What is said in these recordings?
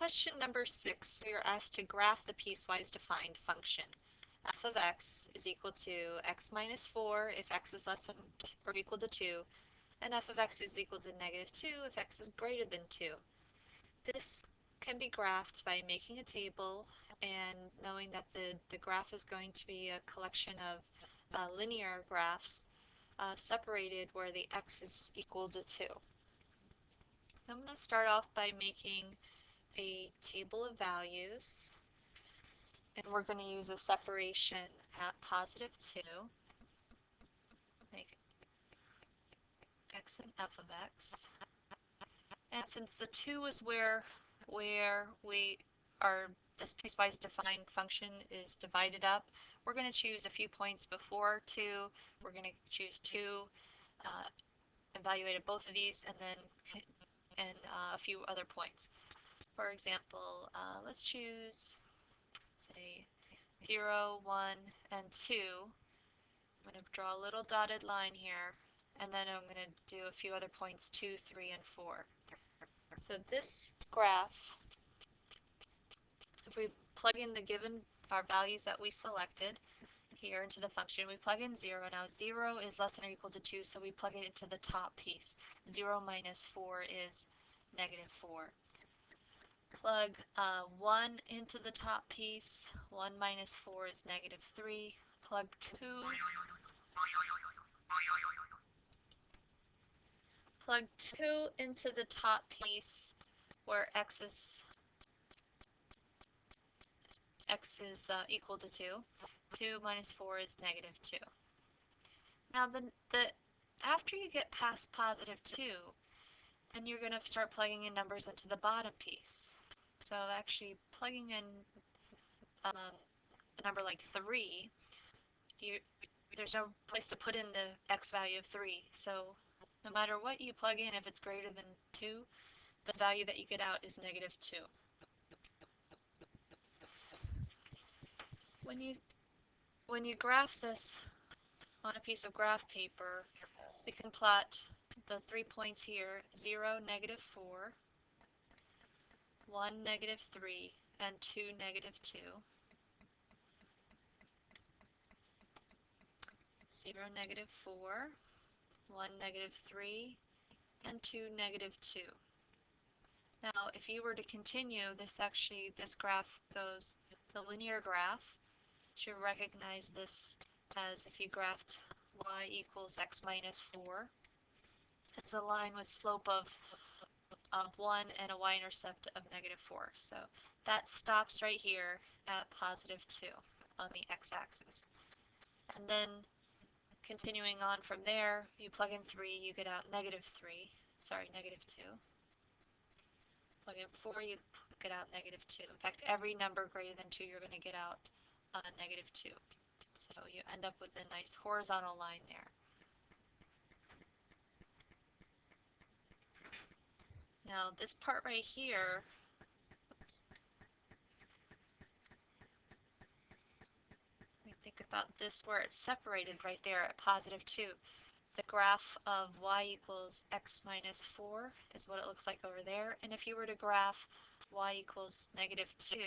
question number 6, we are asked to graph the piecewise defined function. F of x is equal to x minus 4 if x is less than or equal to 2, and f of x is equal to negative 2 if x is greater than 2. This can be graphed by making a table and knowing that the graph is going to be a collection of linear graphs separated where the x is equal to 2. So I'm going to start off by making a table of values, and we're going to use a separation at positive 2. Make x and f of x. And since the 2 is where we are, this piecewise defined function is divided up, we're going to choose a few points before 2. We're going to choose 2, evaluate at both of these, and then a few other points. For example, let's choose, say, 0, 1, and 2. I'm going to draw a little dotted line here, and then I'm going to do a few other points, 2, 3, and 4. So this graph, if we plug in the given our values that we selected here into the function, we plug in 0. Now 0 is less than or equal to 2, so we plug it into the top piece. 0 minus 4 is negative 4. Plug 1 into the top piece. 1 minus 4 is negative 3. Plug 2. Plug 2 into the top piece where x is equal to 2. 2 minus 4 is negative 2. Now after you get past positive 2, then you're going to start plugging in numbers into the bottom piece. So actually plugging in a number like 3, there's no place to put in the x value of 3. So no matter what you plug in, if it's greater than 2, the value that you get out is negative 2. When you graph this on a piece of graph paper, we can plot the 3 points here, 0, negative 4, 1, negative 3, and 2, negative 2. 0, negative 4, 1, negative 3, and 2, negative 2. Now, if you were to continue, this graph goes to linear graph. You should recognize this as if you graphed y equals x minus 4. It's a line with slope of 1 and a y-intercept of negative 4. So that stops right here at positive 2 on the x-axis. And then continuing on from there, you plug in 3, you get out negative 2. Plug in 4, you get out negative 2. In fact, every number greater than 2, you're going to get out negative 2. So you end up with a nice horizontal line there. Now this part right here, let me think about this where it's separated right there at positive 2. The graph of y equals x minus 4 is what it looks like over there. And if you were to graph y equals negative 2,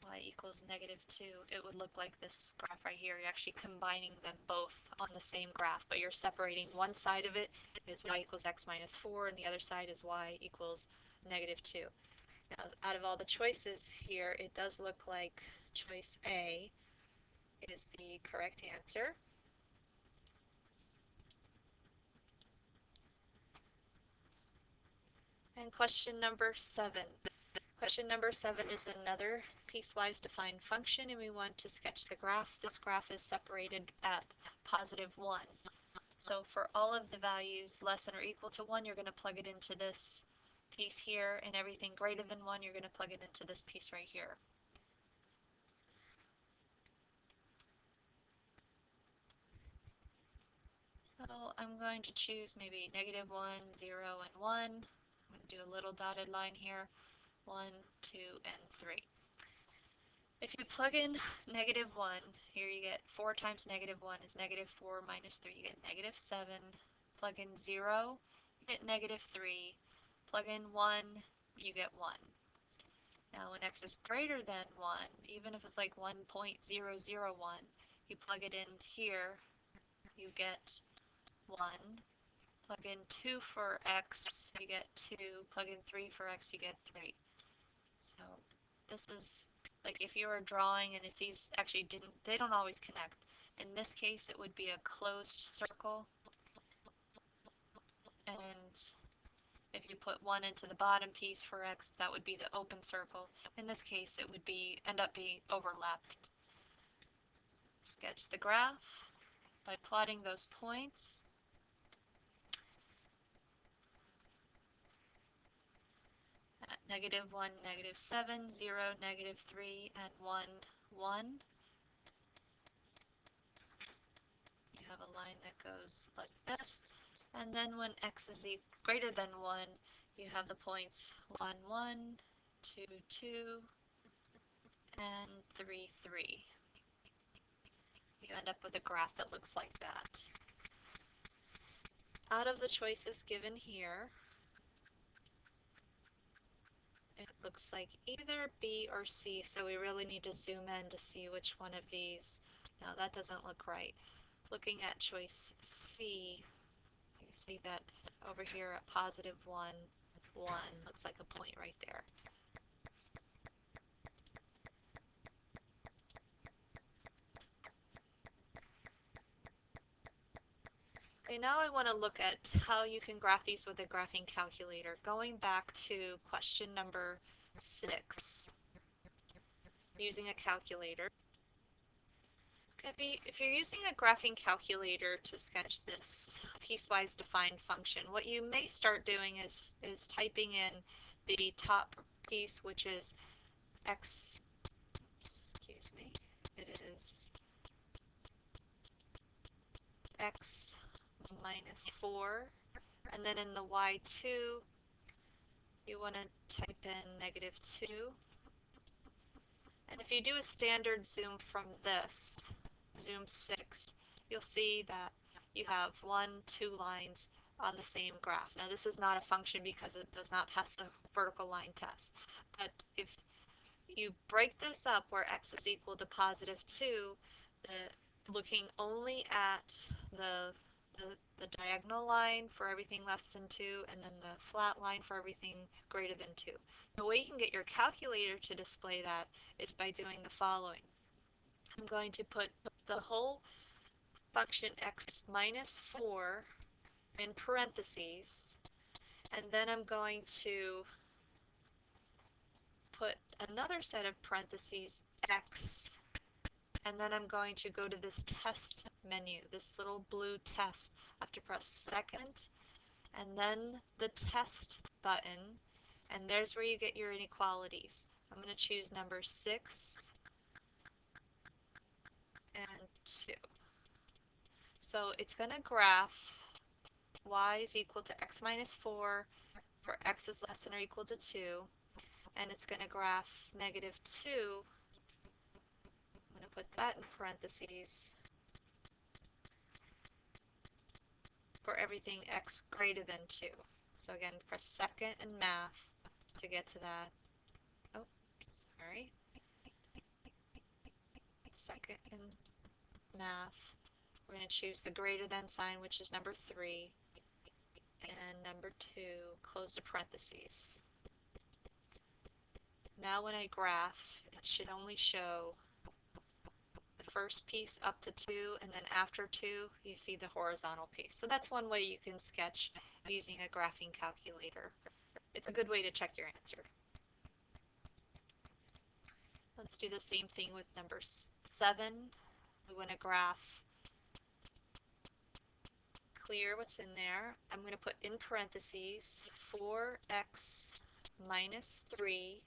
y equals negative 2, it would look like this graph right here. You're actually combining them both on the same graph, but you're separating one side of it is y equals x minus 4, and the other side is y equals negative 2. Now, out of all the choices here, it does look like choice A is the correct answer. And question number 7. Question number 7 is another piecewise defined function, and we want to sketch the graph. This graph is separated at positive 1. So for all of the values less than or equal to 1, you're going to plug it into this piece here, and everything greater than 1, you're going to plug it into this piece right here. So I'm going to choose maybe negative 1, 0, and 1. I'm going to do a little dotted line here. 1, 2, and 3. If you plug in negative 1, here you get 4 times negative 1 is negative 4 minus 3. You get negative 7. Plug in 0, you at -3, plug in 1, you get 1. Now when x is greater than 1, even if it's like 1.001, you plug it in here, you get 1. Plug in 2 for x, you get 2. Plug in 3 for x, you get 3. So this is like if you were drawing and if these actually didn't, they don't always connect. In this case, it would be a closed circle. And if you put 1 into the bottom piece for x, that would be the open circle. In this case, it would end up being overlapped. Sketch the graph by plotting those points. At -1, -7, 0, -3, and 1, 1. You have a line that goes like this. And then when x is greater than 1, you have the points 1, 1, 2, 2, and 3, 3. You end up with a graph that looks like that. Out of the choices given here, it looks like either B or C, so we really need to zoom in to see which one of these. No, that doesn't look right. Looking at choice C, you see that over here at +1, 1, looks like a point right there. Okay, now I want to look at how you can graph these with a graphing calculator. Going back to question number 6, using a calculator. If you're using a graphing calculator to sketch this piecewise defined function, what you may start doing is typing in the top piece, which is x, excuse me, it is x minus 4, and then in the y2, you want to type in -2. And if you do a standard zoom from this, zoom 6, you'll see that you have 1, 2 lines on the same graph. Now this is not a function because it does not pass the vertical line test. But if you break this up where x is equal to +2, looking only at the diagonal line for everything less than 2 and then the flat line for everything greater than 2. The way you can get your calculator to display that is by doing the following. I'm going to put the whole function x minus 4 in parentheses, and then I'm going to put another set of parentheses x, and then I'm going to go to this test menu, this little blue test. I have to press second and then the test button, and there's where you get your inequalities. I'm going to choose number 6 and 2. So it's going to graph y is equal to x minus 4 for x is less than or equal to 2, and it's going to graph -2. I'm going to put that in parentheses for everything x greater than 2. So again, press second in math to get to that. Oh, sorry. Second in math. We're going to choose the greater than sign, which is number 3, and number 2, close the parentheses. Now when I graph, it should only show the first piece up to 2, and then after 2, you see the horizontal piece. So that's one way you can sketch using a graphing calculator. It's a good way to check your answer. Let's do the same thing with number 7. We want to graph clear what's in there. I'm going to put in parentheses 4x minus 3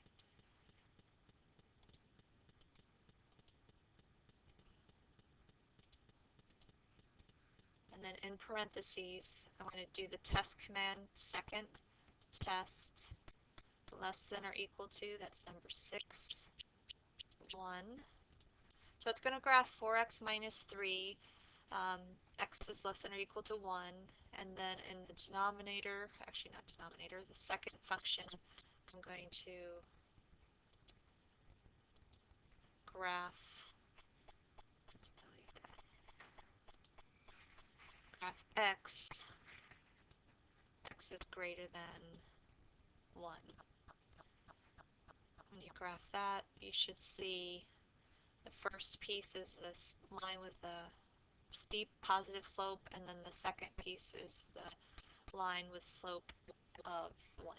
and then in parentheses I'm going to do the test command second, test less than or equal to, that's number 6, 1. So it's going to graph 4x minus 3. x is less than or equal to 1, and then in the denominator, actually not denominator, the second function, I'm going to graph, let's delete that, graph x is greater than 1. When you graph that, you should see the first piece is this line with the steep positive slope, and then the second piece is the line with slope of 1.